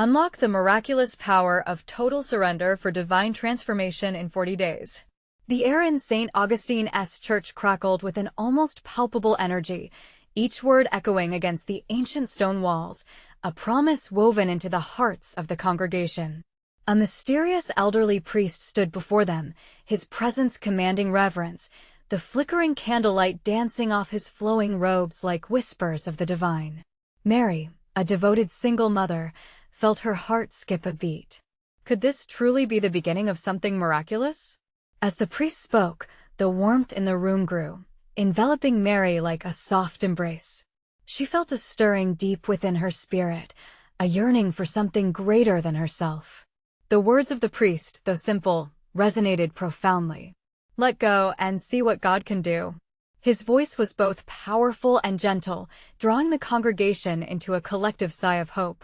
Unlock the miraculous power of total surrender for divine transformation in 40 days. The air in St. Augustine's church crackled with an almost palpable energy, each word echoing against the ancient stone walls, a promise woven into the hearts of the congregation. A mysterious elderly priest stood before them, his presence commanding reverence, the flickering candlelight dancing off his flowing robes like whispers of the divine. Mary, a devoted single mother, felt her heart skip a beat. Could this truly be the beginning of something miraculous? As the priest spoke, the warmth in the room grew, enveloping Mary like a soft embrace. She felt a stirring deep within her spirit, a yearning for something greater than herself. The words of the priest, though simple, resonated profoundly. Let go and see what God can do. His voice was both powerful and gentle, drawing the congregation into a collective sigh of hope.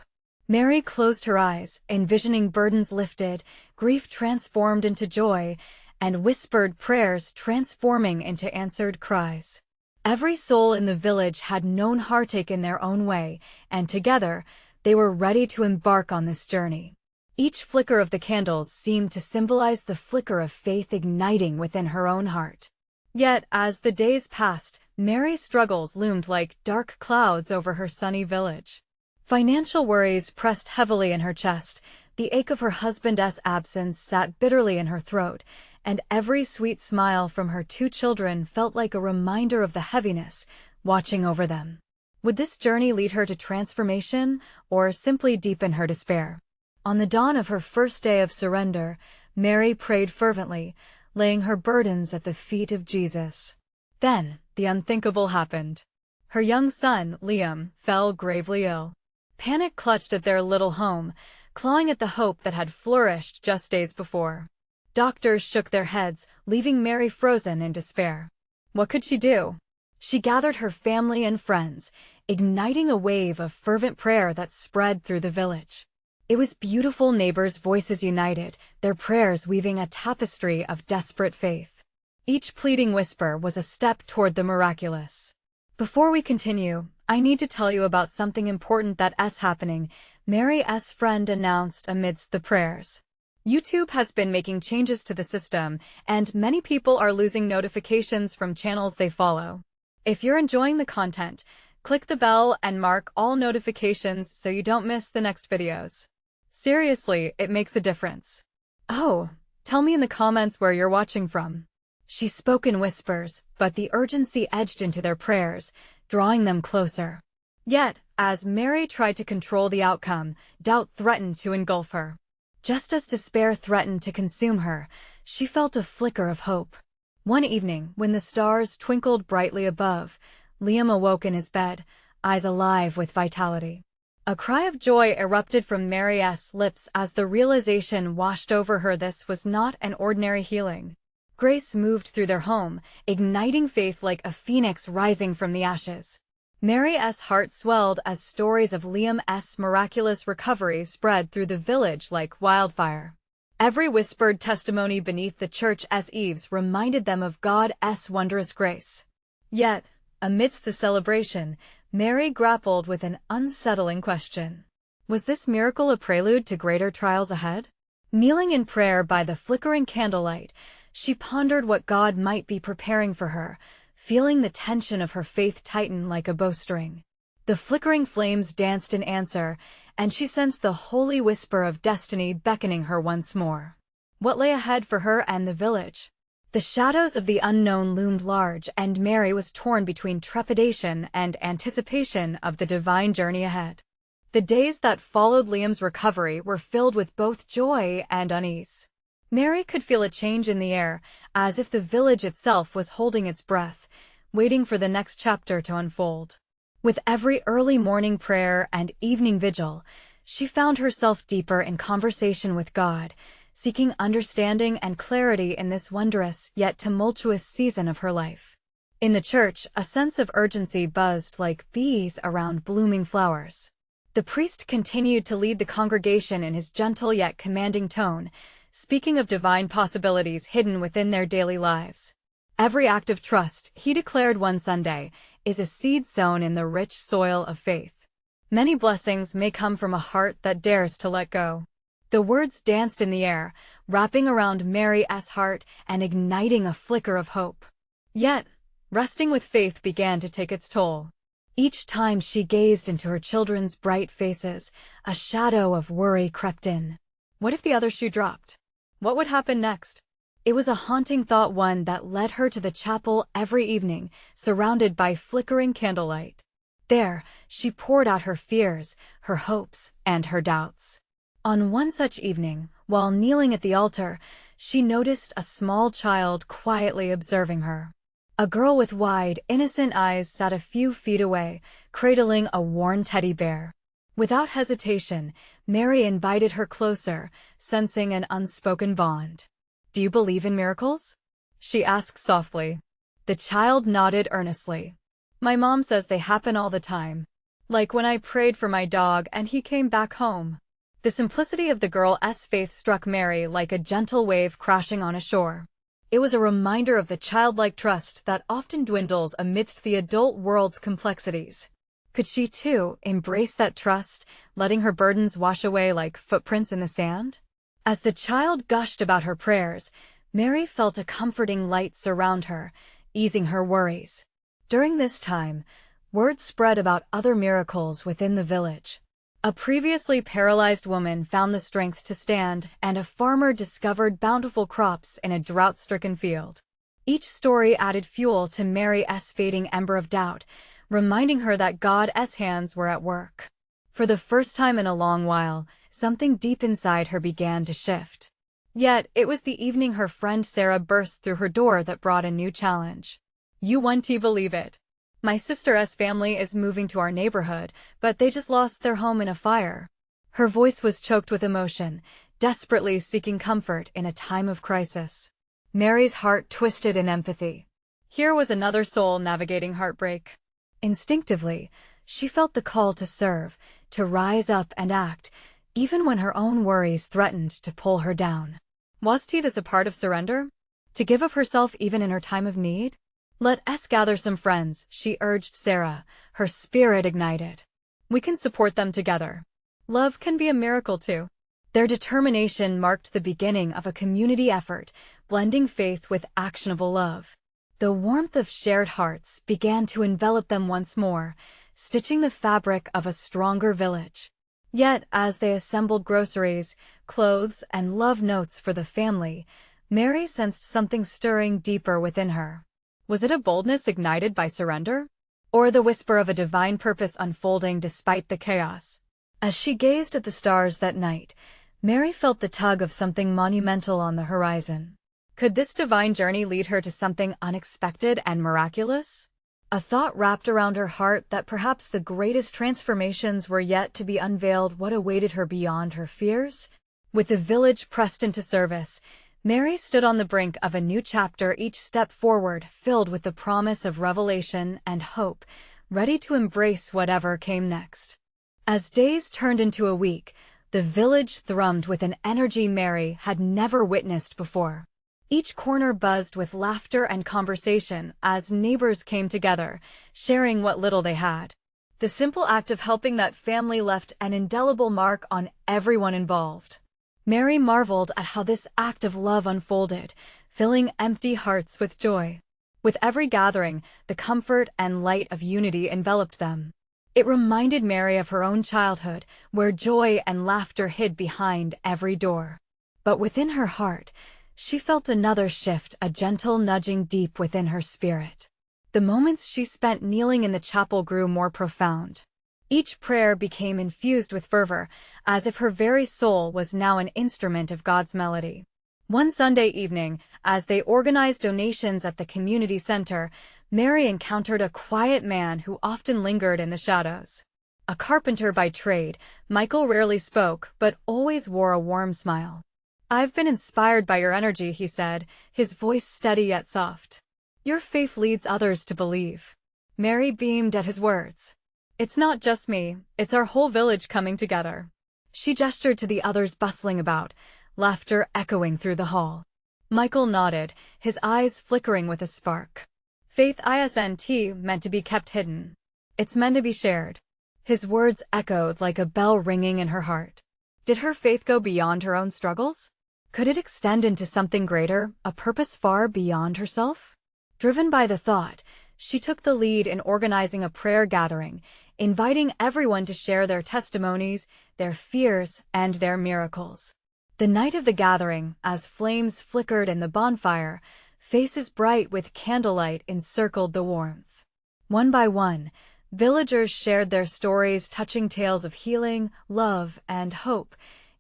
Mary closed her eyes, envisioning burdens lifted, grief transformed into joy, and whispered prayers transforming into answered cries. Every soul in the village had known heartache in their own way, and together, they were ready to embark on this journey. Each flicker of the candles seemed to symbolize the flicker of faith igniting within her own heart. Yet, as the days passed, Mary's struggles loomed like dark clouds over her sunny village. Financial worries pressed heavily in her chest, the ache of her husband's absence sat bitterly in her throat, and every sweet smile from her 2 children felt like a reminder of the heaviness watching over them. Would this journey lead her to transformation, or simply deepen her despair? On the dawn of her first day of surrender, Mary prayed fervently, laying her burdens at the feet of Jesus. Then, the unthinkable happened. Her young son, Liam, fell gravely ill. Panic clutched at their little home, clawing at the hope that had flourished just days before. Doctors shook their heads, leaving Mary frozen in despair. What could she do? She gathered her family and friends, igniting a wave of fervent prayer that spread through the village. It was beautiful neighbors' voices united, their prayers weaving a tapestry of desperate faith. Each pleading whisper was a step toward the miraculous. Before we continue, I need to tell you about something important that's happening, Mary's friend announced amidst the prayers. YouTube has been making changes to the system, and many people are losing notifications from channels they follow. If you're enjoying the content, click the bell and mark all notifications so you don't miss the next videos. Seriously, it makes a difference. Oh, tell me in the comments where you're watching from. She spoke in whispers, but the urgency edged into their prayers, drawing them closer. Yet, as Mary tried to control the outcome, doubt threatened to engulf her. Just as despair threatened to consume her, she felt a flicker of hope. One evening, when the stars twinkled brightly above, Liam awoke in his bed, eyes alive with vitality. A cry of joy erupted from Mary's lips as the realization washed over her this was not an ordinary healing. Grace moved through their home, igniting faith like a phoenix rising from the ashes. Mary's heart swelled as stories of Liam's miraculous recovery spread through the village like wildfire. Every whispered testimony beneath the church's eaves reminded them of God's wondrous grace. Yet, amidst the celebration, Mary grappled with an unsettling question. Was this miracle a prelude to greater trials ahead? Kneeling in prayer by the flickering candlelight, she pondered what God might be preparing for her, feeling the tension of her faith tighten like a bowstring. The flickering flames danced in answer, and she sensed the holy whisper of destiny beckoning her once more. What lay ahead for her and the village? The shadows of the unknown loomed large, and Mary was torn between trepidation and anticipation of the divine journey ahead. The days that followed Liam's recovery were filled with both joy and unease. Mary could feel a change in the air, as if the village itself was holding its breath, waiting for the next chapter to unfold. With every early morning prayer and evening vigil, she found herself deeper in conversation with God, seeking understanding and clarity in this wondrous yet tumultuous season of her life. In the church, a sense of urgency buzzed like bees around blooming flowers. The priest continued to lead the congregation in his gentle yet commanding tone, speaking of divine possibilities hidden within their daily lives. Every act of trust, he declared one Sunday, is a seed sown in the rich soil of faith. Many blessings may come from a heart that dares to let go. The words danced in the air, wrapping around Mary's heart and igniting a flicker of hope. Yet, resting with faith began to take its toll. Each time she gazed into her children's bright faces, a shadow of worry crept in. What if the other shoe dropped? What would happen next? It was a haunting thought, one that led her to the chapel every evening, surrounded by flickering candlelight. There, she poured out her fears, her hopes, and her doubts. On one such evening, while kneeling at the altar, she noticed a small child quietly observing her. A girl with wide, innocent eyes sat a few feet away, cradling a worn teddy bear. Without hesitation, Mary invited her closer, sensing an unspoken bond. "Do you believe in miracles?" she asked softly. The child nodded earnestly. "My mom says they happen all the time. Like when I prayed for my dog and he came back home." The simplicity of the girl's faith struck Mary like a gentle wave crashing on a shore. It was a reminder of the childlike trust that often dwindles amidst the adult world's complexities. Could she, too, embrace that trust, letting her burdens wash away like footprints in the sand? As the child gushed about her prayers, Mary felt a comforting light surround her, easing her worries. During this time, word spread about other miracles within the village. A previously paralyzed woman found the strength to stand, and a farmer discovered bountiful crops in a drought-stricken field. Each story added fuel to Mary's fading ember of doubt, reminding her that God's hands were at work. For the first time in a long while, something deep inside her began to shift. Yet, it was the evening her friend Sarah burst through her door that brought a new challenge. "You won't believe it. My sister's family is moving to our neighborhood, but they just lost their home in a fire." Her voice was choked with emotion, desperately seeking comfort in a time of crisis. Mary's heart twisted in empathy. Here was another soul navigating heartbreak. Instinctively, she felt the call to serve, to rise up and act, even when her own worries threatened to pull her down. Was this a part of surrender? To give of herself even in her time of need? "Let us gather some friends," she urged Sarah, her spirit ignited. "We can support them together. Love can be a miracle too." Their determination marked the beginning of a community effort, blending faith with actionable love. The warmth of shared hearts began to envelop them once more, stitching the fabric of a stronger village. Yet, as they assembled groceries, clothes, and love notes for the family, Mary sensed something stirring deeper within her. Was it a boldness ignited by surrender? Or the whisper of a divine purpose unfolding despite the chaos? As she gazed at the stars that night, Mary felt the tug of something monumental on the horizon. Could this divine journey lead her to something unexpected and miraculous? A thought wrapped around her heart that perhaps the greatest transformations were yet to be unveiled. What awaited her beyond her fears? With the village pressed into service, Mary stood on the brink of a new chapter, each step forward filled with the promise of revelation and hope, ready to embrace whatever came next. As days turned into a week, the village thrummed with an energy Mary had never witnessed before. Each corner buzzed with laughter and conversation as neighbors came together, sharing what little they had. The simple act of helping that family left an indelible mark on everyone involved. Mary marveled at how this act of love unfolded, filling empty hearts with joy. With every gathering, the comfort and light of unity enveloped them. It reminded Mary of her own childhood, where joy and laughter hid behind every door. But within her heart, she felt another shift, a gentle nudging deep within her spirit. The moments she spent kneeling in the chapel grew more profound. Each prayer became infused with fervor, as if her very soul was now an instrument of God's melody. One Sunday evening, as they organized donations at the community center, Mary encountered a quiet man who often lingered in the shadows. A carpenter by trade, Michael rarely spoke, but always wore a warm smile. "I've been inspired by your energy," he said, his voice steady yet soft. "Your faith leads others to believe." Mary beamed at his words. "It's not just me, it's our whole village coming together." She gestured to the others bustling about, laughter echoing through the hall. Michael nodded, his eyes flickering with a spark. "Faith isn't meant to be kept hidden. It's meant to be shared." His words echoed like a bell ringing in her heart. Did her faith go beyond her own struggles? Could it extend into something greater, a purpose far beyond herself? Driven by the thought, she took the lead in organizing a prayer gathering, inviting everyone to share their testimonies, their fears, and their miracles. The night of the gathering, as flames flickered in the bonfire, faces bright with candlelight encircled the warmth. One by one, villagers shared their stories, touching tales of healing, love, and hope,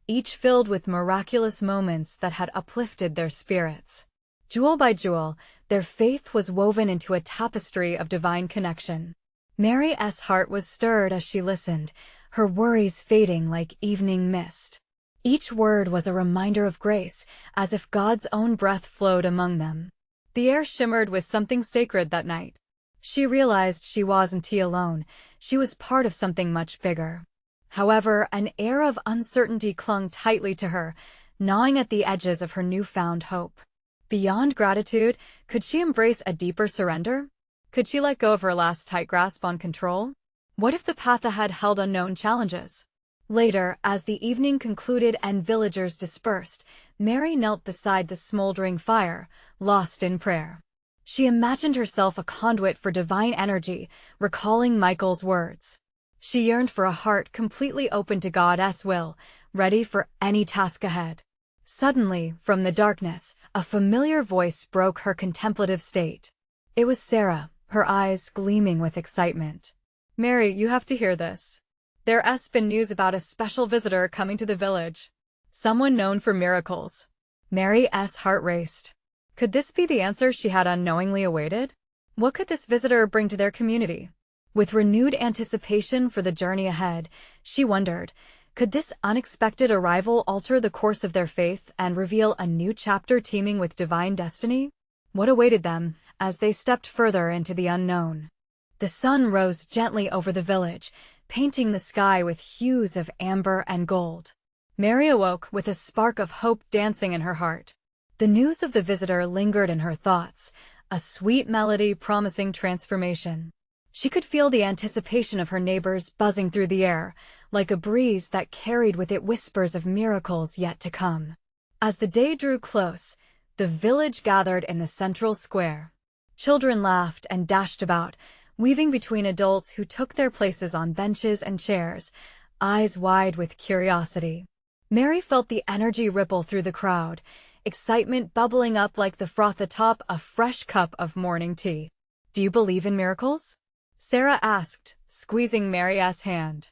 each filled with miraculous moments that had uplifted their spirits. Jewel by jewel, their faith was woven into a tapestry of divine connection. Mary's heart was stirred as she listened, her worries fading like evening mist. Each word was a reminder of grace, as if God's own breath flowed among them. The air shimmered with something sacred that night. She realized she wasn't alone, she was part of something much bigger. However, an air of uncertainty clung tightly to her, gnawing at the edges of her newfound hope. Beyond gratitude, could she embrace a deeper surrender? Could she let go of her last tight grasp on control? What if the path ahead held unknown challenges? Later, as the evening concluded and villagers dispersed, Mary knelt beside the smoldering fire, lost in prayer. She imagined herself a conduit for divine energy, recalling Michael's words. She yearned for a heart completely open to God's will, ready for any task ahead. Suddenly, from the darkness, a familiar voice broke her contemplative state. It was Sarah, her eyes gleaming with excitement. "Mary, you have to hear this. There's been news about a special visitor coming to the village. Someone known for miracles." Mary's heart raced. Could this be the answer she had unknowingly awaited? What could this visitor bring to their community? With renewed anticipation for the journey ahead, she wondered, could this unexpected arrival alter the course of their faith and reveal a new chapter teeming with divine destiny? What awaited them as they stepped further into the unknown? The sun rose gently over the village, painting the sky with hues of amber and gold. Mary awoke with a spark of hope dancing in her heart. The news of the visitor lingered in her thoughts, a sweet melody promising transformation. She could feel the anticipation of her neighbors buzzing through the air, like a breeze that carried with it whispers of miracles yet to come. As the day drew close, the village gathered in the central square. Children laughed and dashed about, weaving between adults who took their places on benches and chairs, eyes wide with curiosity. Mary felt the energy ripple through the crowd, excitement bubbling up like the froth atop a fresh cup of morning tea. "Do you believe in miracles?" Sarah asked, squeezing Mary's hand.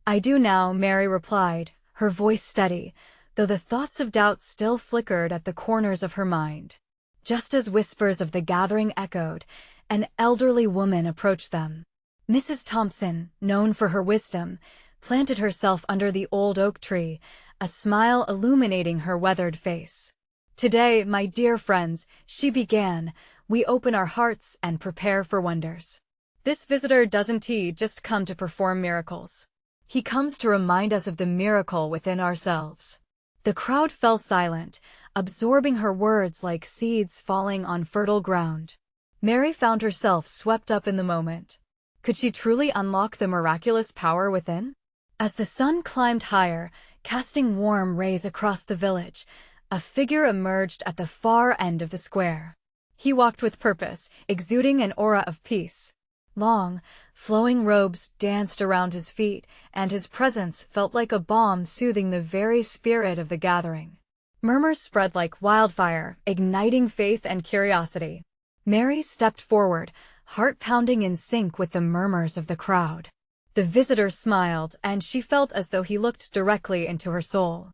"I do now," Mary replied, her voice steady, though the thoughts of doubt still flickered at the corners of her mind. Just as whispers of the gathering echoed, an elderly woman approached them. Mrs. Thompson, known for her wisdom, planted herself under the old oak tree, a smile illuminating her weathered face. "Today, my dear friends," she began, "we open our hearts and prepare for wonders. This visitor doesn't just come to perform miracles. He comes to remind us of the miracle within ourselves." The crowd fell silent, absorbing her words like seeds falling on fertile ground. Mary found herself swept up in the moment. Could she truly unlock the miraculous power within? As the sun climbed higher, casting warm rays across the village, a figure emerged at the far end of the square. He walked with purpose, exuding an aura of peace. Long, flowing robes danced around his feet, and his presence felt like a balm soothing the very spirit of the gathering. Murmurs spread like wildfire, igniting faith and curiosity. Mary stepped forward, heart pounding in sync with the murmurs of the crowd. The visitor smiled, and she felt as though he looked directly into her soul.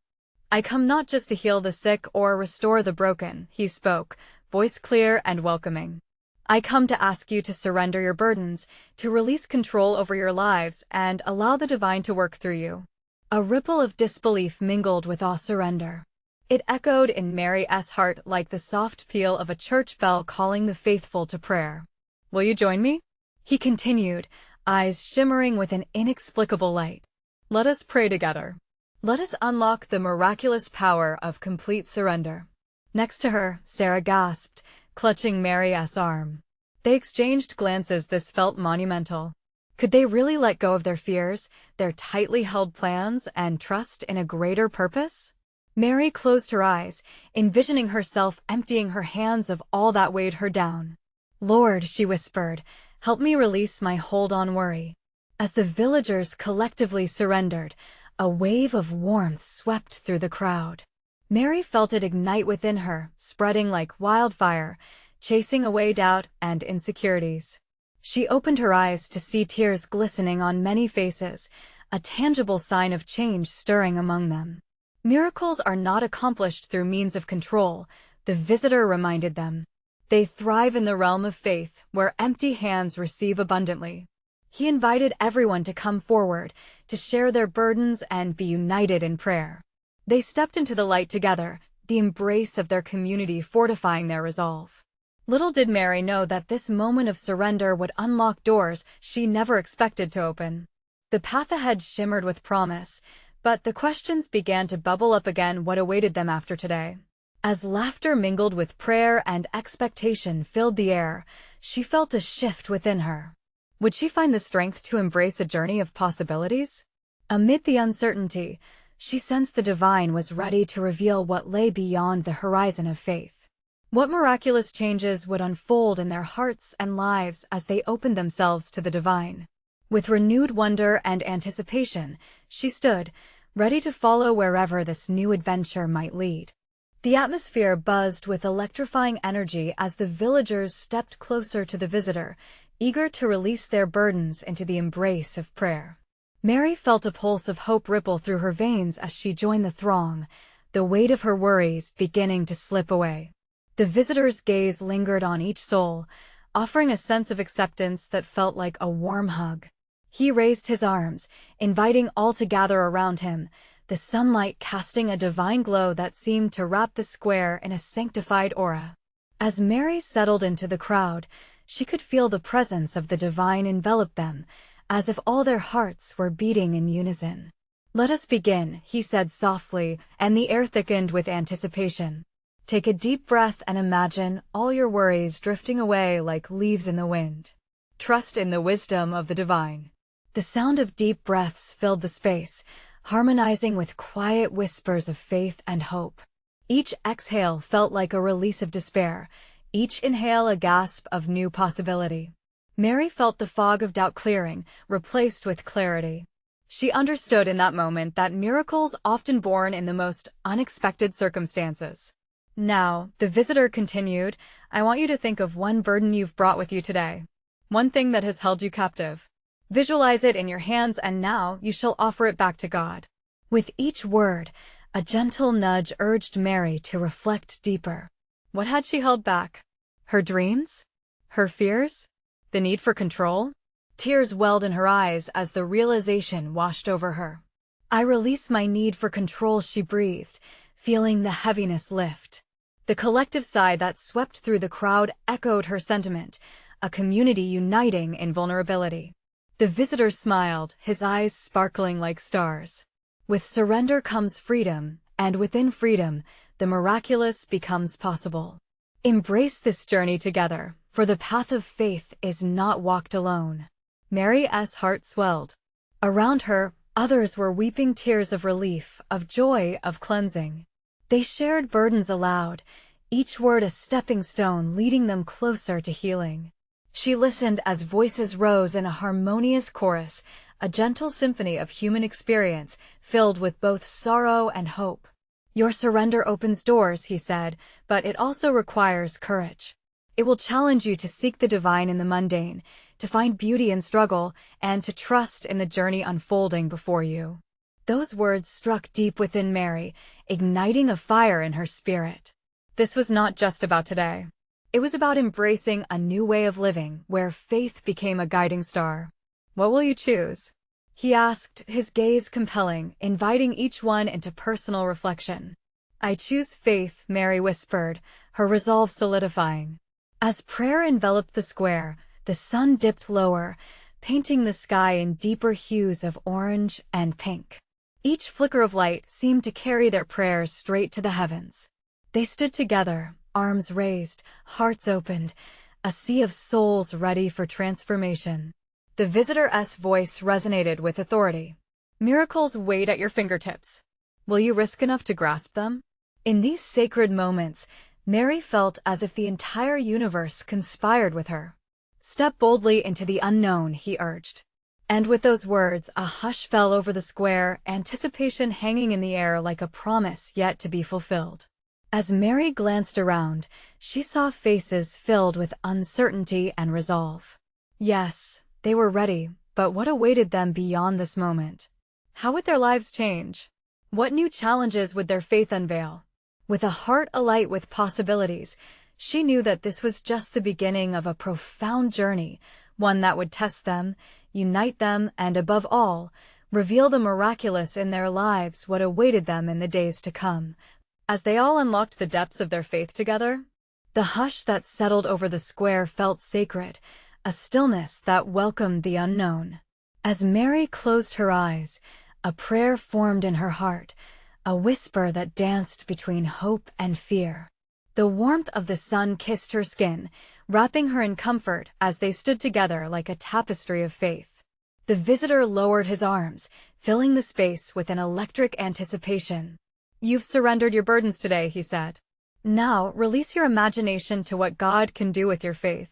"I come not just to heal the sick or restore the broken," he spoke, voice clear and welcoming. "I come to ask you to surrender your burdens, to release control over your lives, and allow the divine to work through you." A ripple of disbelief mingled with awe surrender. It echoed in Mary's heart like the soft peal of a church bell calling the faithful to prayer. "Will you join me?" he continued, eyes shimmering with an inexplicable light. "Let us pray together. Let us unlock the miraculous power of complete surrender." Next to her, Sarah gasped, clutching Mary's arm. They exchanged glances. This felt monumental. Could they really let go of their fears, their tightly held plans, and trust in a greater purpose? Mary closed her eyes, envisioning herself emptying her hands of all that weighed her down. "Lord," she whispered, "help me release my hold on worry." As the villagers collectively surrendered, a wave of warmth swept through the crowd. Mary felt it ignite within her, spreading like wildfire, chasing away doubt and insecurities. She opened her eyes to see tears glistening on many faces, a tangible sign of change stirring among them. Miracles are not accomplished through means of control, the visitor reminded them. They thrive in the realm of faith, where empty hands receive abundantly. He invited everyone to come forward, to share their burdens and be united in prayer. They stepped into the light together, the embrace of their community fortifying their resolve. Little did Mary know that this moment of surrender would unlock doors she never expected to open. The path ahead shimmered with promise, but the questions began to bubble up again: what awaited them after today? As laughter mingled with prayer and expectation filled the air, she felt a shift within her. Would she find the strength to embrace a journey of possibilities? Amid the uncertainty, she sensed the divine was ready to reveal what lay beyond the horizon of faith. What miraculous changes would unfold in their hearts and lives as they opened themselves to the divine? With renewed wonder and anticipation, she stood, ready to follow wherever this new adventure might lead. The atmosphere buzzed with electrifying energy as the villagers stepped closer to the visitor, eager to release their burdens into the embrace of prayer. Mary felt a pulse of hope ripple through her veins as she joined the throng, the weight of her worries beginning to slip away. The visitor's gaze lingered on each soul, offering a sense of acceptance that felt like a warm hug. He raised his arms, inviting all to gather around him, the sunlight casting a divine glow that seemed to wrap the square in a sanctified aura. As Mary settled into the crowd, she could feel the presence of the divine envelop them, as if all their hearts were beating in unison. "Let us begin," he said softly, and the air thickened with anticipation. Take a deep breath and imagine all your worries drifting away like leaves in the wind. Trust in the wisdom of the divine. The sound of deep breaths filled the space, harmonizing with quiet whispers of faith and hope. Each exhale felt like a release of despair, each inhale a gasp of new possibility. Mary felt the fog of doubt clearing, replaced with clarity. She understood in that moment that miracles often born in the most unexpected circumstances. "Now," the visitor continued, "I want you to think of one burden you've brought with you today. One thing that has held you captive. Visualize it in your hands, and now you shall offer it back to God." With each word, a gentle nudge urged Mary to reflect deeper. What had she held back? Her dreams? Her fears? The need for control? Tears welled in her eyes as the realization washed over her. "I release my need for control," she breathed, feeling the heaviness lift. The collective sigh that swept through the crowd echoed her sentiment, a community uniting in vulnerability. The visitor smiled, his eyes sparkling like stars. With surrender comes freedom, and within freedom, the miraculous becomes possible. Embrace this journey together, for the path of faith is not walked alone. Mary's heart swelled. Around her, others were weeping tears of relief, of joy, of cleansing. They shared burdens aloud, each word a stepping stone leading them closer to healing. She listened as voices rose in a harmonious chorus, a gentle symphony of human experience filled with both sorrow and hope. "Your surrender opens doors," he said, "but it also requires courage. It will challenge you to seek the divine in the mundane, to find beauty in struggle, and to trust in the journey unfolding before you." Those words struck deep within Mary, igniting a fire in her spirit. This was not just about today. It was about embracing a new way of living where faith became a guiding star. "What will you choose?" he asked, his gaze compelling, inviting each one into personal reflection. "I choose faith," Mary whispered, her resolve solidifying. As prayer enveloped the square, the sun dipped lower, painting the sky in deeper hues of orange and pink. Each flicker of light seemed to carry their prayers straight to the heavens. They stood together, arms raised, hearts opened, a sea of souls ready for transformation. The visitor's voice resonated with authority. Miracles wait at your fingertips. Will you risk enough to grasp them? In these sacred moments, Mary felt as if the entire universe conspired with her. Step boldly into the unknown, he urged. And with those words, a hush fell over the square, anticipation hanging in the air like a promise yet to be fulfilled. As Mary glanced around, she saw faces filled with uncertainty and resolve. Yes, they were ready, but what awaited them beyond this moment? How would their lives change? What new challenges would their faith unveil? With a heart alight with possibilities, she knew that this was just the beginning of a profound journey, one that would test them, unite them, and above all, reveal the miraculous in their lives, what awaited them in the days to come. As they all unlocked the depths of their faith together, the hush that settled over the square felt sacred, a stillness that welcomed the unknown. As Mary closed her eyes, a prayer formed in her heart, a whisper that danced between hope and fear. The warmth of the sun kissed her skin, wrapping her in comfort as they stood together like a tapestry of faith. The visitor lowered his arms, filling the space with an electric anticipation. "You've surrendered your burdens today," he said. "Now, release your imagination to what God can do with your faith.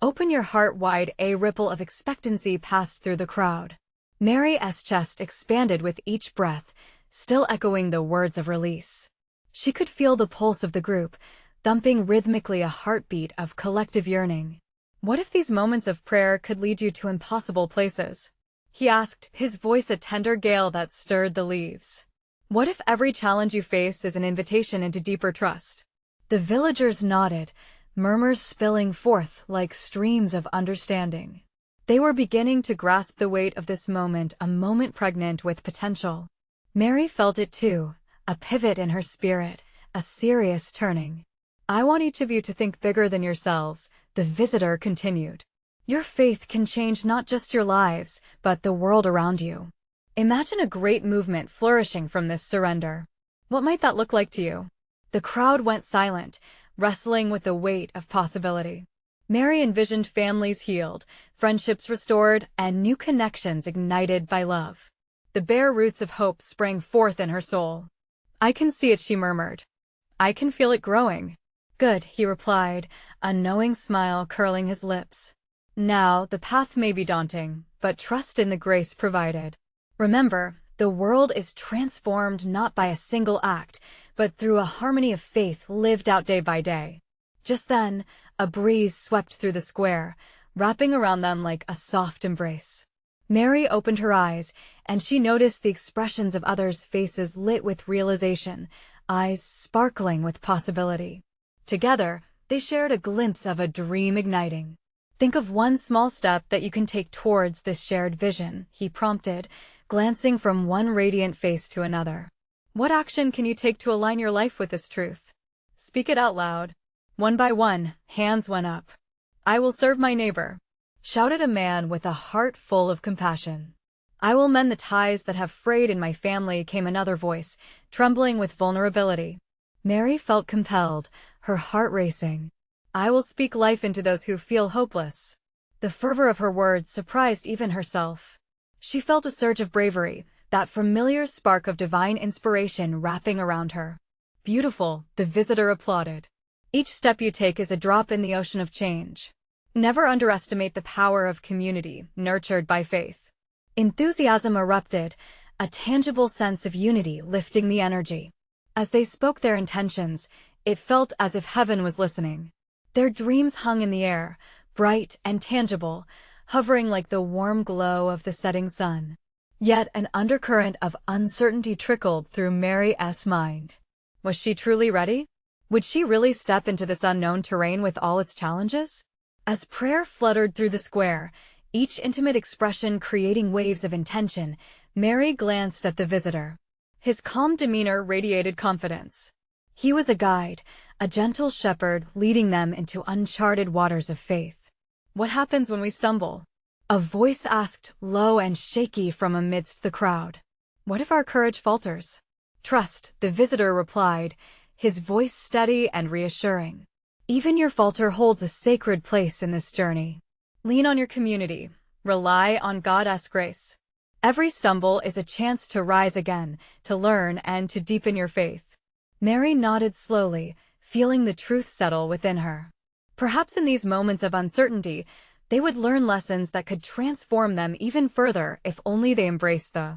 Open your heart wide." A ripple of expectancy passed through the crowd. Mary's chest expanded with each breath, still echoing the words of release. She could feel the pulse of the group, thumping rhythmically, a heartbeat of collective yearning. "What if these moments of prayer could lead you to impossible places?" he asked, his voice a tender gale that stirred the leaves. "What if every challenge you face is an invitation into deeper trust?" The villagers nodded, murmurs spilling forth like streams of understanding. They were beginning to grasp the weight of this moment, a moment pregnant with potential. Mary felt it too, a pivot in her spirit, a serious turning. "I want each of you to think bigger than yourselves," the visitor continued. "Your faith can change not just your lives, but the world around you. Imagine a great movement flourishing from this surrender. What might that look like to you?" The crowd went silent, wrestling with the weight of possibility. Mary envisioned families healed, friendships restored, and new connections ignited by love. The bare roots of hope sprang forth in her soul. "I can see it," she murmured. "I can feel it growing." "Good," he replied, a knowing smile curling his lips. "Now, the path may be daunting, but trust in the grace provided. Remember, the world is transformed not by a single act, but through a harmony of faith lived out day by day." Just then, a breeze swept through the square, wrapping around them like a soft embrace. Mary opened her eyes, and she noticed the expressions of others' faces lit with realization, eyes sparkling with possibility. Together, they shared a glimpse of a dream igniting. "Think of one small step that you can take towards this shared vision," he prompted, glancing from one radiant face to another. "What action can you take to align your life with this truth? Speak it out loud." One by one, hands went up. "I will serve my neighbor," shouted a man with a heart full of compassion. "I will mend the ties that have frayed in my family," came another voice, trembling with vulnerability. Mary felt compelled, her heart racing. "I will speak life into those who feel hopeless." The fervor of her words surprised even herself. She felt a surge of bravery, that familiar spark of divine inspiration wrapping around her. "Beautiful," the visitor applauded. "Each step you take is a drop in the ocean of change. Never underestimate the power of community, nurtured by faith." Enthusiasm erupted, a tangible sense of unity lifting the energy. As they spoke their intentions, it felt as if heaven was listening. Their dreams hung in the air, bright and tangible, hovering like the warm glow of the setting sun. Yet an undercurrent of uncertainty trickled through Mary's mind. Was she truly ready? Would she really step into this unknown terrain with all its challenges? As prayer fluttered through the square, each intimate expression creating waves of intention, Mary glanced at the visitor. His calm demeanor radiated confidence. He was a guide, a gentle shepherd leading them into uncharted waters of faith. "What happens when we stumble?" a voice asked, low and shaky from amidst the crowd. "What if our courage falters?" "Trust," the visitor replied, his voice steady and reassuring. "Even your falter holds a sacred place in this journey. Lean on your community, Rely on God's grace. Every stumble is a chance to rise again, to learn, and to deepen your faith. Mary nodded slowly, feeling the truth settle within her. Perhaps in these moments of uncertainty, they would learn lessons that could transform them even further if only they embraced the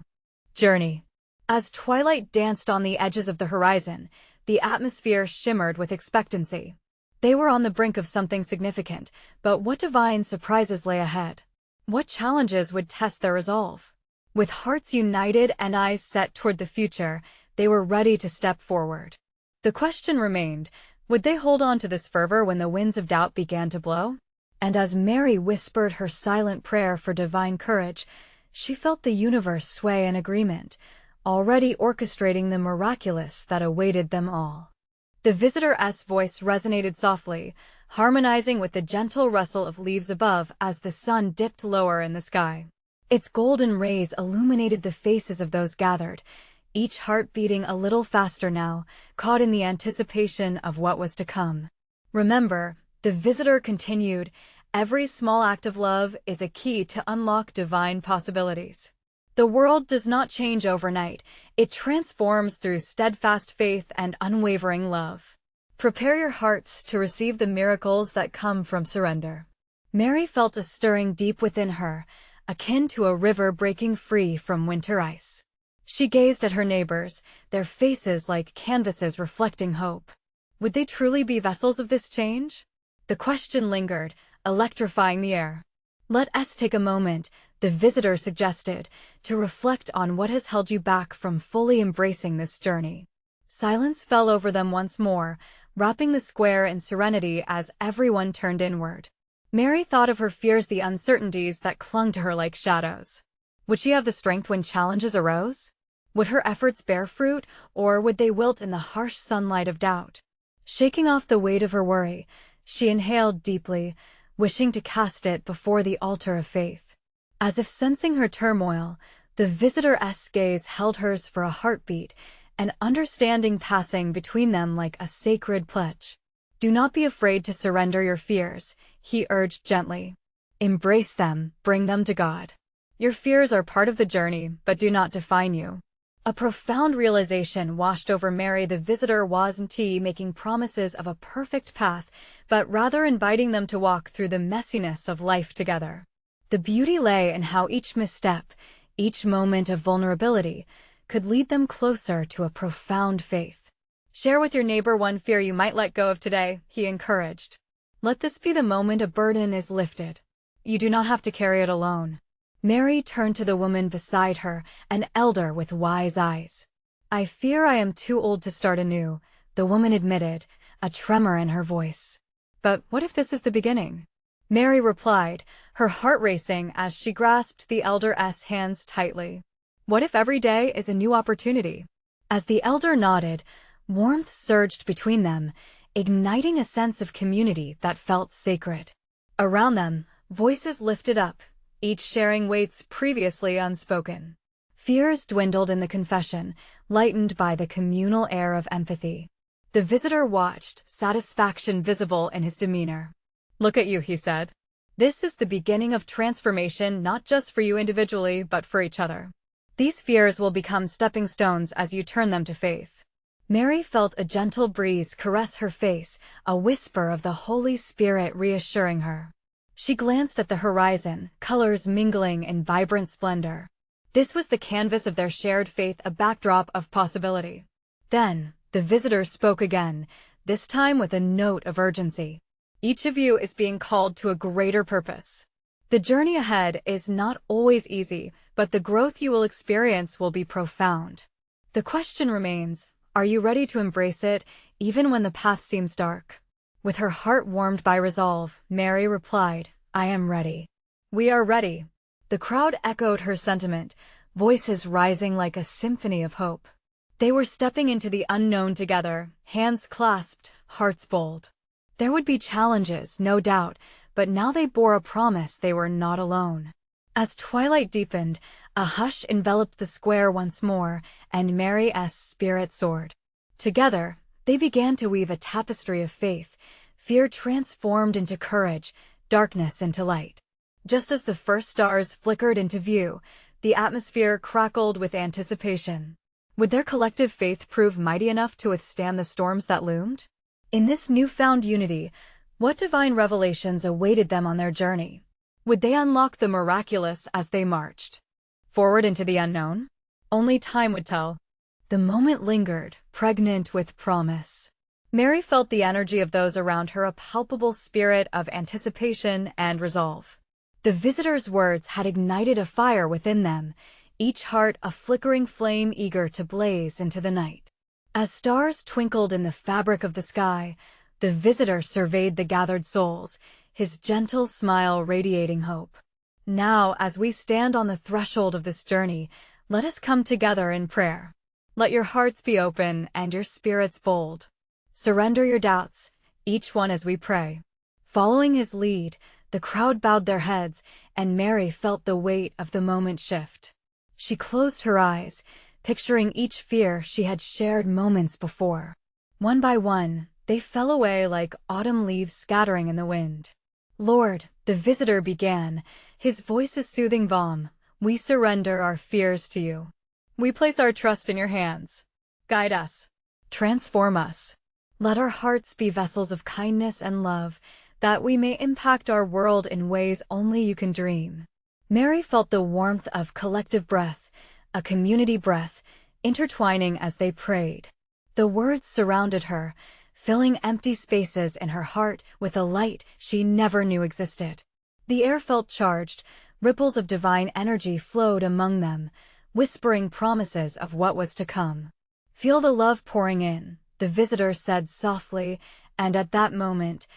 journey. As twilight danced on the edges of the horizon, the atmosphere shimmered with expectancy. They were on the brink of something significant, but what divine surprises lay ahead? What challenges would test their resolve? With hearts united and eyes set toward the future, they were ready to step forward. The question remained, would they hold on to this fervor when the winds of doubt began to blow? And as Mary whispered her silent prayer for divine courage, she felt the universe sway in agreement, already orchestrating the miraculous that awaited them all. The visitor's voice resonated softly, harmonizing with the gentle rustle of leaves above as the sun dipped lower in the sky. Its golden rays illuminated the faces of those gathered, each heart beating a little faster now, caught in the anticipation of what was to come. Remember, the visitor continued, every small act of love is a key to unlock divine possibilities. The world does not change overnight, it transforms through steadfast faith and unwavering love. Prepare your hearts to receive the miracles that come from surrender. Mary felt a stirring deep within her, akin to a river breaking free from winter ice. She gazed at her neighbors, their faces like canvases reflecting hope. Would they truly be vessels of this change? The question lingered, electrifying the air. Let us take a moment, the visitor suggested, to reflect on what has held you back from fully embracing this journey. Silence fell over them once more, wrapping the square in serenity as everyone turned inward. Mary thought of her fears, the uncertainties that clung to her like shadows. Would she have the strength when challenges arose? Would her efforts bear fruit, or would they wilt in the harsh sunlight of doubt? Shaking off the weight of her worry, she inhaled deeply, wishing to cast it before the altar of faith. As if sensing her turmoil, the visitor's gaze held hers for a heartbeat, an understanding passing between them like a sacred pledge. Do not be afraid to surrender your fears, he urged gently. Embrace them, bring them to God. Your fears are part of the journey, but do not define you. A profound realization washed over Mary. The visitor wasn't making promises of a perfect path, but rather inviting them to walk through the messiness of life together. The beauty lay in how each misstep, each moment of vulnerability, could lead them closer to a profound faith. Share with your neighbor one fear you might let go of today, he encouraged. Let this be the moment a burden is lifted. You do not have to carry it alone. Mary turned to the woman beside her, an elder with wise eyes. I fear I am too old to start anew, the woman admitted, a tremor in her voice. But what if this is the beginning? Mary replied, her heart racing as she grasped the elder's hands tightly. What if every day is a new opportunity? As the elder nodded, warmth surged between them, igniting a sense of community that felt sacred. Around them, voices lifted up, each sharing weights previously unspoken. Fears dwindled in the confession, lightened by the communal air of empathy. The visitor watched, satisfaction visible in his demeanor. Look at you, he said. This is the beginning of transformation, not just for you individually, but for each other. These fears will become stepping stones as you turn them to faith. Mary felt a gentle breeze caress her face, a whisper of the Holy Spirit reassuring her. She glanced at the horizon, colors mingling in vibrant splendor. This was the canvas of their shared faith, a backdrop of possibility. Then, the visitor spoke again, this time with a note of urgency. Each of you is being called to a greater purpose. The journey ahead is not always easy, but the growth you will experience will be profound. The question remains, are you ready to embrace it, even when the path seems dark? With her heart warmed by resolve, Mary replied, I am ready. We are ready. The crowd echoed her sentiment, voices rising like a symphony of hope. They were stepping into the unknown together, hands clasped, hearts bold. There would be challenges, no doubt, but now they bore a promise they were not alone. As twilight deepened, a hush enveloped the square once more, and Mary's spirit soared. Together, they began to weave a tapestry of faith, fear transformed into courage, darkness into light. Just as the first stars flickered into view, the atmosphere crackled with anticipation. Would their collective faith prove mighty enough to withstand the storms that loomed? In this newfound unity, what divine revelations awaited them on their journey? Would they unlock the miraculous as they marched forward into the unknown? Only time would tell. The moment lingered, pregnant with promise. Mary felt the energy of those around her, a palpable spirit of anticipation and resolve. The visitors' words had ignited a fire within them, each heart a flickering flame eager to blaze into the night. As stars twinkled in the fabric of the sky, the visitor surveyed the gathered souls, his gentle smile radiating hope. Now, as we stand on the threshold of this journey, let us come together in prayer. Let your hearts be open and your spirits bold. Surrender your doubts, each one as we pray. Following his lead, the crowd bowed their heads, and Mary felt the weight of the moment shift. She closed her eyes, picturing each fear she had shared moments before. One by one, they fell away like autumn leaves scattering in the wind. Lord, the visitor began, his voice a soothing balm, we surrender our fears to you. We place our trust in your hands. Guide us. Transform us. Let our hearts be vessels of kindness and love, that we may impact our world in ways only you can dream. Mary felt the warmth of collective breath, a community breath, intertwining as they prayed. The words surrounded her, filling empty spaces in her heart with a light she never knew existed. The air felt charged, ripples of divine energy flowed among them, whispering promises of what was to come. Feel the love pouring in, the visitor said softly, and at that moment,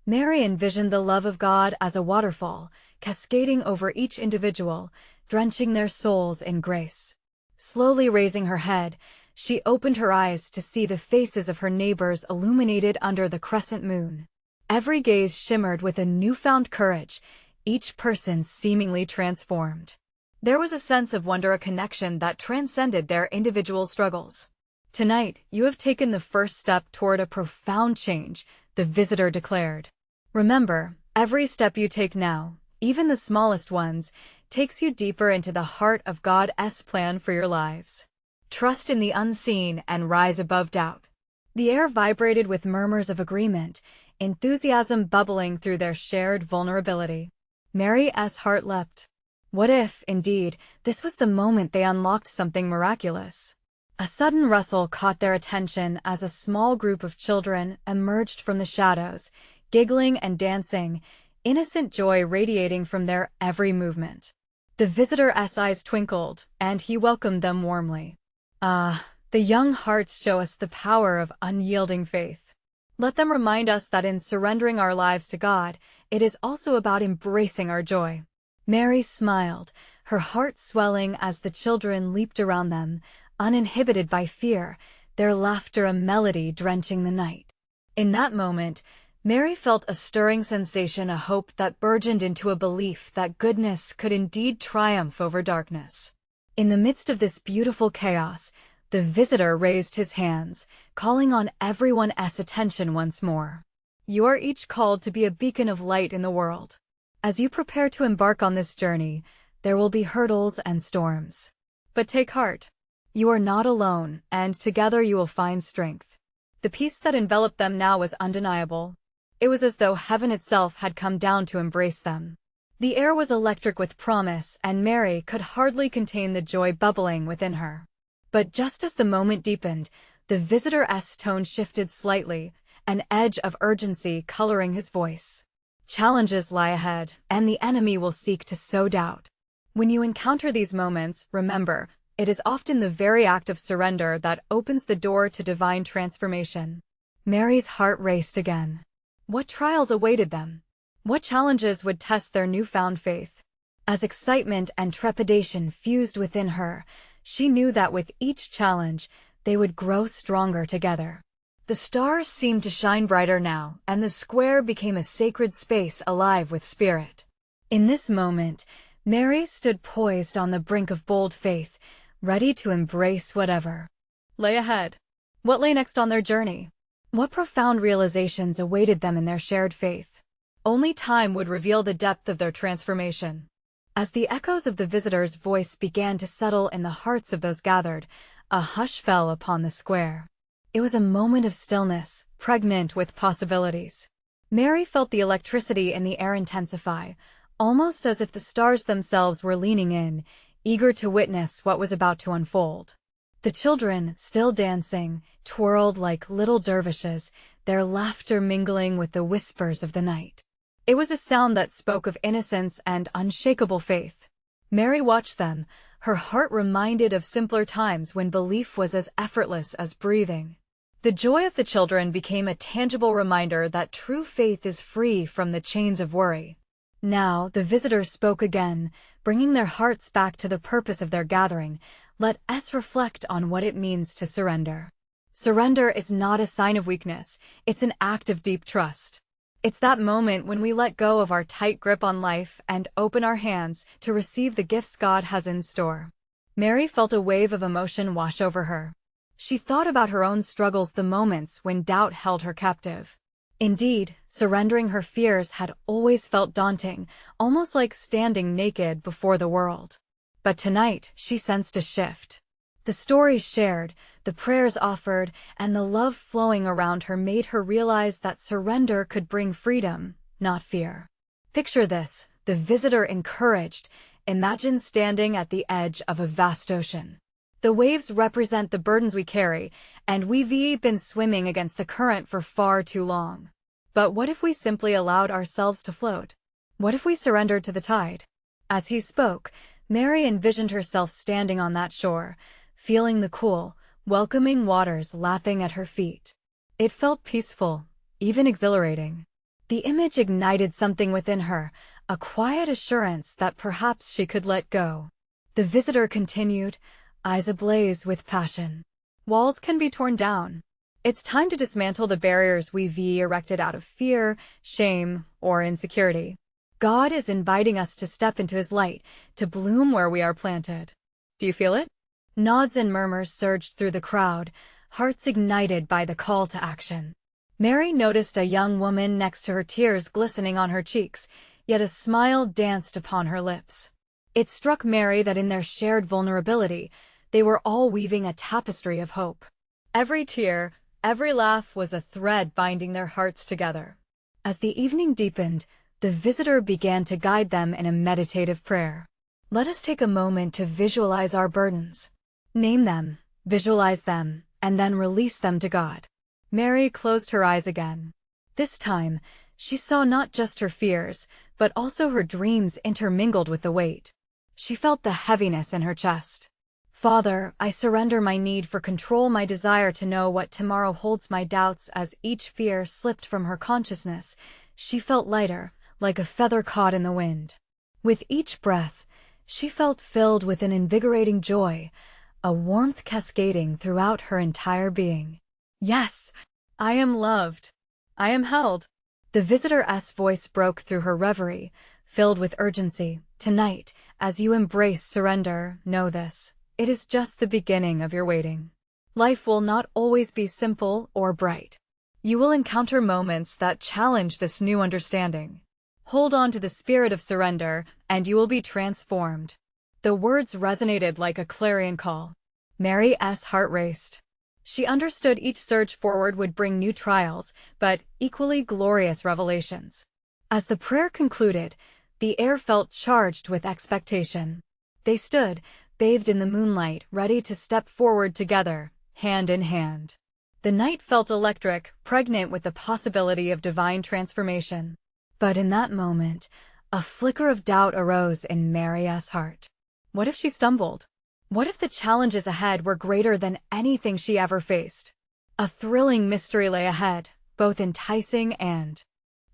Mary envisioned the love of God as a waterfall, cascading over each individual, drenching their souls in grace. Slowly raising her head, she opened her eyes to see the faces of her neighbors illuminated under the crescent moon. Every gaze shimmered with a newfound courage, each person seemingly transformed. There was a sense of wonder, a connection that transcended their individual struggles. Tonight, you have taken the first step toward a profound change, the visitor declared. Remember, every step you take now, even the smallest ones, takes you deeper into the heart of God's plan for your lives. Trust in the unseen and rise above doubt. The air vibrated with murmurs of agreement, enthusiasm bubbling through their shared vulnerability. Mary's heart leapt. What if, indeed, this was the moment they unlocked something miraculous? A sudden rustle caught their attention as a small group of children emerged from the shadows, giggling and dancing, innocent joy radiating from their every movement. The visitor's eyes twinkled, and he welcomed them warmly. Ah, the young hearts show us the power of unyielding faith. Let them remind us that in surrendering our lives to God, it is also about embracing our joy. Mary smiled, her heart swelling as the children leaped around them, uninhibited by fear, their laughter a melody drenching the night. In that moment, Mary felt a stirring sensation, a hope that burgeoned into a belief that goodness could indeed triumph over darkness. In the midst of this beautiful chaos, the visitor raised his hands, calling on everyone's attention once more. You are each called to be a beacon of light in the world. As you prepare to embark on this journey, there will be hurdles and storms. But take heart. You are not alone, and together you will find strength. The peace that enveloped them now was undeniable. It was as though heaven itself had come down to embrace them. The air was electric with promise, and Mary could hardly contain the joy bubbling within her. But just as the moment deepened, the visitor's tone shifted slightly, an edge of urgency coloring his voice. Challenges lie ahead, and the enemy will seek to sow doubt. When you encounter these moments, remember, it is often the very act of surrender that opens the door to divine transformation. Mary's heart raced again. What trials awaited them? What challenges would test their newfound faith? As excitement and trepidation fused within her, she knew that with each challenge, they would grow stronger together. The stars seemed to shine brighter now, and the square became a sacred space alive with spirit. In this moment, Mary stood poised on the brink of bold faith, ready to embrace whatever lay ahead. What lay next on their journey? What profound realizations awaited them in their shared faith? Only time would reveal the depth of their transformation. As the echoes of the visitor's voice began to settle in the hearts of those gathered, a hush fell upon the square. It was a moment of stillness, pregnant with possibilities. Mary felt the electricity in the air intensify, almost as if the stars themselves were leaning in, eager to witness what was about to unfold. The children, still dancing, twirled like little dervishes, their laughter mingling with the whispers of the night. It was a sound that spoke of innocence and unshakable faith. Mary watched them, her heart reminded of simpler times when belief was as effortless as breathing. The joy of the children became a tangible reminder that true faith is free from the chains of worry. Now, the visitors spoke again, bringing their hearts back to the purpose of their gathering. Let us reflect on what it means to surrender. Surrender is not a sign of weakness, it's an act of deep trust. It's that moment when we let go of our tight grip on life and open our hands to receive the gifts God has in store. Mary felt a wave of emotion wash over her. She thought about her own struggles, the moments when doubt held her captive. Indeed, surrendering her fears had always felt daunting, almost like standing naked before the world. But tonight, she sensed a shift. The stories shared, the prayers offered, and the love flowing around her made her realize that surrender could bring freedom, not fear. Picture this, the visitor encouraged. Imagine standing at the edge of a vast ocean. The waves represent the burdens we carry, and we've been swimming against the current for far too long. But what if we simply allowed ourselves to float? What if we surrendered to the tide? As he spoke, Mary envisioned herself standing on that shore, feeling the cool, welcoming waters lapping at her feet. It felt peaceful, even exhilarating. The image ignited something within her, a quiet assurance that perhaps she could let go. The visitor continued, eyes ablaze with passion. Walls can be torn down. It's time to dismantle the barriers we've erected out of fear, shame, or insecurity. God is inviting us to step into His light, to bloom where we are planted. Do you feel it? Nods and murmurs surged through the crowd, hearts ignited by the call to action. Mary noticed a young woman next to her, tears glistening on her cheeks, yet a smile danced upon her lips. It struck Mary that in their shared vulnerability, they were all weaving a tapestry of hope. Every tear, every laugh was a thread binding their hearts together. As the evening deepened, the visitor began to guide them in a meditative prayer. Let us take a moment to visualize our burdens. Name them, visualize them, and then release them to God. Mary closed her eyes again. This time, she saw not just her fears, but also her dreams intermingled with the weight. She felt the heaviness in her chest. Father, I surrender my need for control, my desire to know what tomorrow holds, my doubts. As each fear slipped from her consciousness, she felt lighter, like a feather caught in the wind. With each breath, she felt filled with an invigorating joy, a warmth cascading throughout her entire being. Yes, I am loved. I am held. The visitor's voice broke through her reverie, filled with urgency. Tonight, as you embrace surrender, know this. It is just the beginning of your waiting. Life will not always be simple or bright. You will encounter moments that challenge this new understanding. Hold on to the spirit of surrender, and you will be transformed. The words resonated like a clarion call. Mary's heart raced. She understood each surge forward would bring new trials, but equally glorious revelations. As the prayer concluded, the air felt charged with expectation. They stood, bathed in the moonlight, ready to step forward together, hand in hand. The night felt electric, pregnant with the possibility of divine transformation. But in that moment, a flicker of doubt arose in Mary's heart. What if she stumbled? What if the challenges ahead were greater than anything she ever faced? A thrilling mystery lay ahead, both enticing and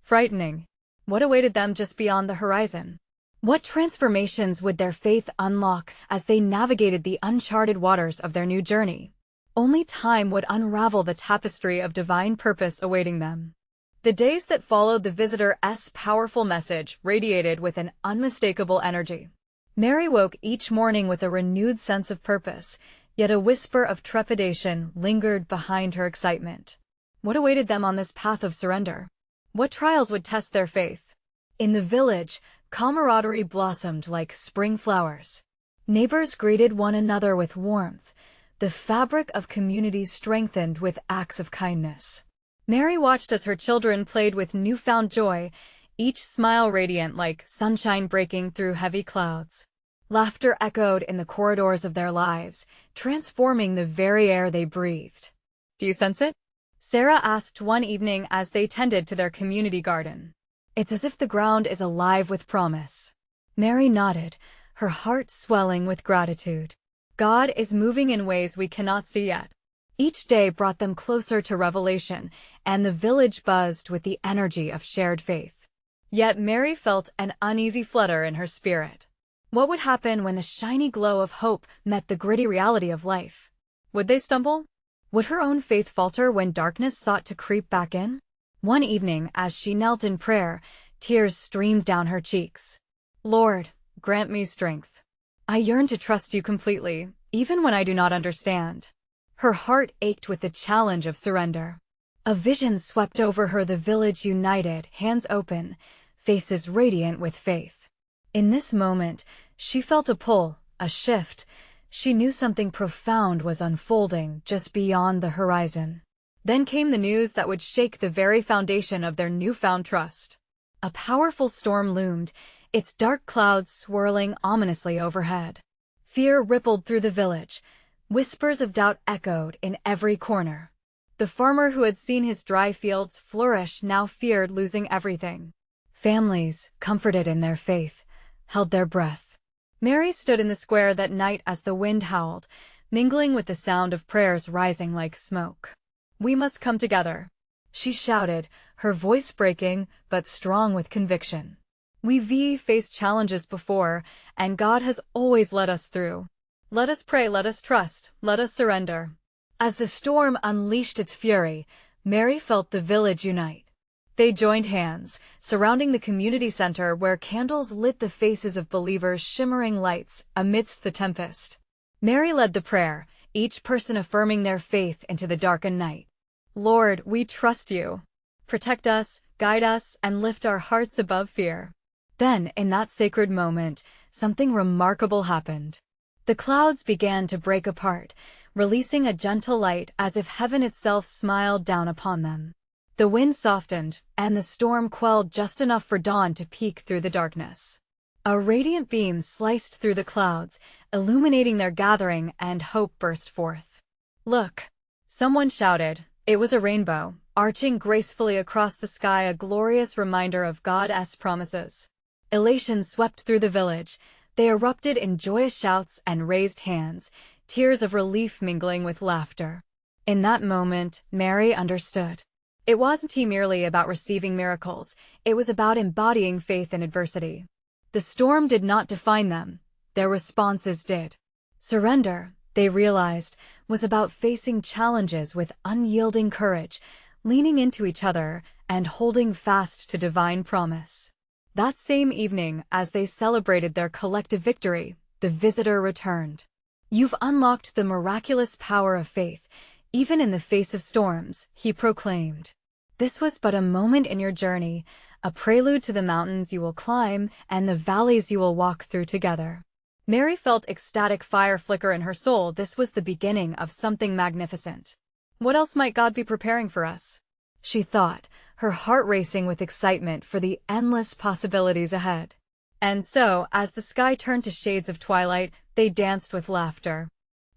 frightening. What awaited them just beyond the horizon? What transformations would their faith unlock as they navigated the uncharted waters of their new journey? Only time would unravel the tapestry of divine purpose awaiting them. The days that followed the visitor's powerful message radiated with an unmistakable energy. Mary woke each morning with a renewed sense of purpose, yet a whisper of trepidation lingered behind her excitement. What awaited them on this path of surrender? What trials would test their faith? In the village, camaraderie blossomed like spring flowers. Neighbors greeted one another with warmth. The fabric of community strengthened with acts of kindness. Mary watched as her children played with newfound joy, each smile radiant like sunshine breaking through heavy clouds. Laughter echoed in the corridors of their lives, transforming the very air they breathed. "Do you sense it?" Sarah asked one evening as they tended to their community garden. "It's as if the ground is alive with promise." Mary nodded, her heart swelling with gratitude. God is moving in ways we cannot see yet. Each day brought them closer to revelation, and the village buzzed with the energy of shared faith. Yet Mary felt an uneasy flutter in her spirit. What would happen when the shiny glow of hope met the gritty reality of life? Would they stumble? Would her own faith falter when darkness sought to creep back in? One evening, as she knelt in prayer, tears streamed down her cheeks. "Lord, grant me strength. I yearn to trust you completely, even when I do not understand." Her heart ached with the challenge of surrender. A vision swept over her, the village united, hands open, faces radiant with faith. In this moment, she felt a pull, a shift. She knew something profound was unfolding just beyond the horizon. Then came the news that would shake the very foundation of their newfound trust. A powerful storm loomed, its dark clouds swirling ominously overhead. Fear rippled through the village. Whispers of doubt echoed in every corner. The farmer who had seen his dry fields flourish now feared losing everything. Families, comforted in their faith, held their breath. Mary stood in the square that night as the wind howled, mingling with the sound of prayers rising like smoke. "We must come together," she shouted, her voice breaking but strong with conviction. We've faced challenges before, and God has always led us through. Let us pray, let us trust, let us surrender. As the storm unleashed its fury, Mary felt the village unite. They joined hands, surrounding the community center where candles lit the faces of believers, shimmering lights amidst the tempest. Mary led the prayer, each person affirming their faith into the darkened night. "Lord, we trust you. Protect us, guide us, and lift our hearts above fear." Then, in that sacred moment, something remarkable happened. The clouds began to break apart, releasing a gentle light as if heaven itself smiled down upon them. The wind softened, and the storm quelled just enough for dawn to peek through the darkness. A radiant beam sliced through the clouds, illuminating their gathering, and hope burst forth. "Look!" someone shouted. It was a rainbow, arching gracefully across the sky, a glorious reminder of God's promises. Elation swept through the village. They erupted in joyous shouts and raised hands, tears of relief mingling with laughter. In that moment, Mary understood. It wasn't merely about receiving miracles, it was about embodying faith in adversity. The storm did not define them, their responses did. Surrender, they realized, was about facing challenges with unyielding courage, leaning into each other, and holding fast to divine promise. That same evening, as they celebrated their collective victory, the visitor returned. "You've unlocked the miraculous power of faith, even in the face of storms," he proclaimed. "This was but a moment in your journey, a prelude to the mountains you will climb and the valleys you will walk through together." Mary felt ecstatic fire flicker in her soul. This was the beginning of something magnificent. What else might God be preparing for us? She thought, her heart racing with excitement for the endless possibilities ahead. And so, as the sky turned to shades of twilight, they danced with laughter.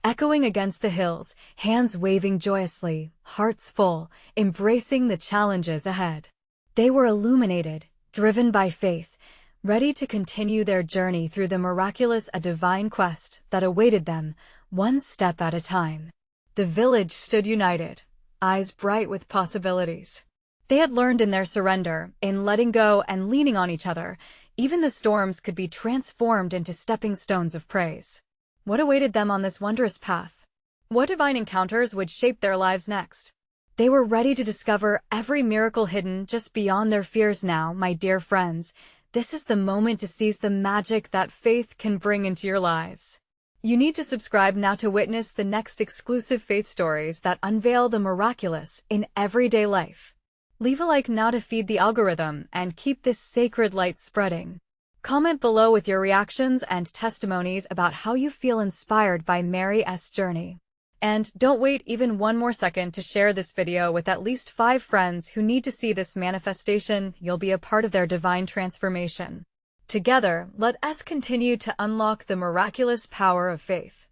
Echoing against the hills, hands waving joyously, hearts full, embracing the challenges ahead. They were illuminated, driven by faith, ready to continue their journey through the miraculous, a divine quest that awaited them, one step at a time. The village stood united, eyes bright with possibilities. They had learned in their surrender, in letting go and leaning on each other, even the storms could be transformed into stepping stones of praise. What awaited them on this wondrous path? What divine encounters would shape their lives next? They were ready to discover every miracle hidden just beyond their fears now, my dear friends. This is the moment to seize the magic that faith can bring into your lives. You need to subscribe now to witness the next exclusive faith stories that unveil the miraculous in everyday life. Leave a like now to feed the algorithm and keep this sacred light spreading. Comment below with your reactions and testimonies about how you feel inspired by Mary's journey. And don't wait even one more second to share this video with at least 5 friends who need to see this manifestation. You'll be a part of their divine transformation. Together, let us continue to unlock the miraculous power of faith.